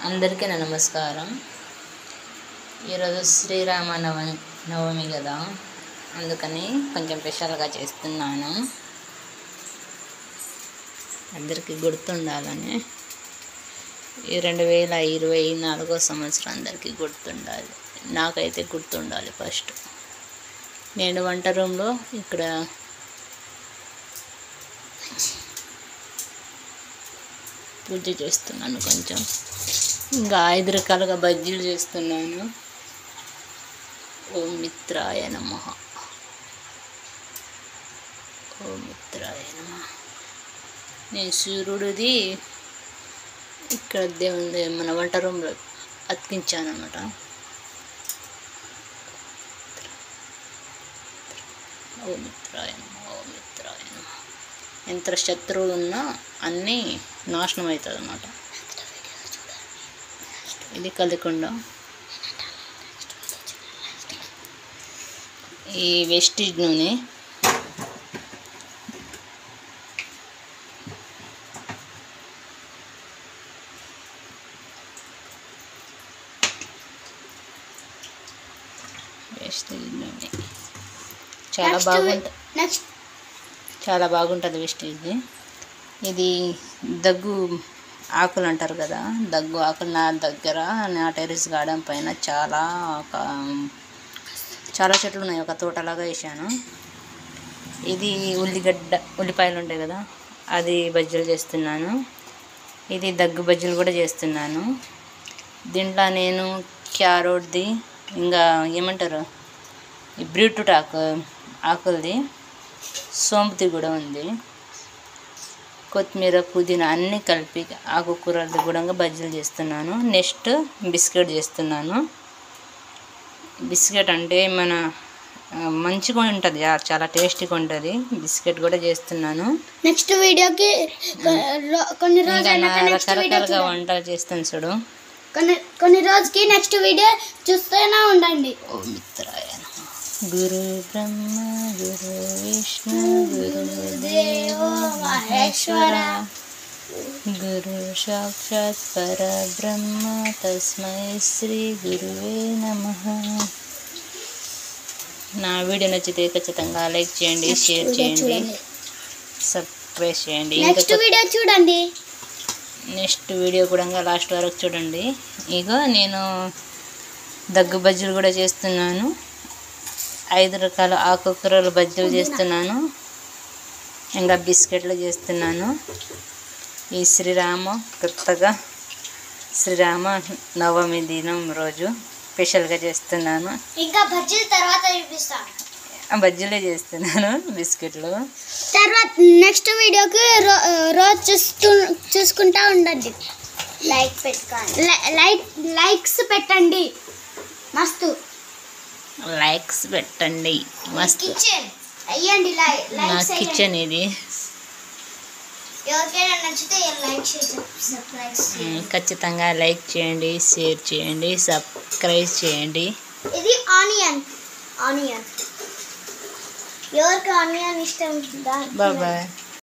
అందరికీ నమస్కారం. ఈరోజు నవమి కదా, అందుకని కొంచెం స్పెషల్గా చేస్తున్నాను. అందరికీ గుర్తుండాలని. ఈ 2024 సంవత్సరం అందరికీ గుర్తుండాలి. నాకైతే గుర్తుండాలి. ఫస్ట్ నేను వంట రూమ్లో ఇక్కడ పూజ చేస్తున్నాను. కొంచెం ఇంకా 5 రకాలుగా బజ్జీలు చేస్తున్నాను. ఓం మిత్రాయ నమః, ఓం మిత్రాయ నమః. నేను సూర్యుడిది ఇక్కడ దేవుని మన వంట రూమ్లో అతికించాను అన్నమాట. ఓం మిత్రాయ నమః, ఓం మిత్రాయ నమః. ఎంత శత్రువులు ఉన్నా అన్నీ నాశనం అవుతుంది అన్నమాట. ఇది కలికొండ. ఈ వెస్టిజ్ నూనె చాలా బాగుంటుంది వెస్టిజ్ది. ఇది దగ్గు ఆకులు అంటారు కదా, దగ్గు ఆకులు నా దగ్గర నా టెర్రస్ గార్డెన్ పైన చాలా చెట్లు ఉన్నాయి. ఒక తోటలాగా వేసాను. ఇది ఉల్లిపాయలు ఉంటాయి కదా, అది బజ్జీలు చేస్తున్నాను. ఇది దగ్గు బజ్జీలు కూడా చేస్తున్నాను. దీంట్లో నేను క్యారెట్ది ఇంకా ఏమంటారు ఈ బీట్రూట్ ఆకులది సోంపుది కూడా ఉంది. కొత్తిమీర పుదీనా అన్నీ కలిపి ఆకుకూరలది కూడా బజ్జీలు చేస్తున్నాను. నెక్స్ట్ బిస్కెట్ చేస్తున్నాను. బిస్కెట్ అంటే మన మంచిగా ఉంటుంది, చాలా టేస్టీగా ఉంటుంది. బిస్కెట్ కూడా చేస్తున్నాను. నెక్స్ట్ వీడియోకి రకరకాలుగా వంటలు చేస్తాను చూడు. కొన్ని రోజుకి నెక్స్ట్ వీడియో చూస్తూనే ఉండండి. ఓ మిత్రాయ గురు బ్రహ్మ గురు విష్ణు గురుదేవో మహేశ్వర గురు సాక్షాత్ పరబ్రహ్మ తస్మై శ్రీ గురువే నమః. నా వీడియో నచ్చితే ఖచ్చితంగా లైక్ చేయండి, షేర్ చేయండి, సబ్స్క్రైబ్ చేయండి. నెక్స్ట్ వీడియో చూడండి. నెక్స్ట్ వీడియో కూడా లాస్ట్ వరకు చూడండి. ఇగో నేను దగ్గు బజ్జీలు కూడా చేస్తున్నాను. 5 రకాల ఆకుకూరలు బజ్జీలు చేస్తున్నాను. ఇంకా బిస్కెట్లు చేస్తున్నాను. ఈ కొత్తగా శ్రీరామ నవమి దినం రోజు స్పెషల్గా చేస్తున్నాను. ఇంకా బజ్జీలు తర్వాత చూపిస్తాను. బజ్జీలే చేస్తున్నాను, బిస్కెట్లు తర్వాత నెక్స్ట్ వీడియోకి రోజు చూసుకుంటా ఉండండి. లైక్స్ పెట్టండి. మస్తు లైక్స్ పెట్టండి. మస్తు అయ్యండి. నా కిచెన్ ఇది. ఎవరికైనా నచ్చితే ఖచ్చితంగా లైక్ చేయండి, షేర్ చేయండి, సబ్స్క్రైబ్ చేయండి. ఇది ఆనియన్. ఎవరికి ఆనియన్ ఇష్టం? బాయ్.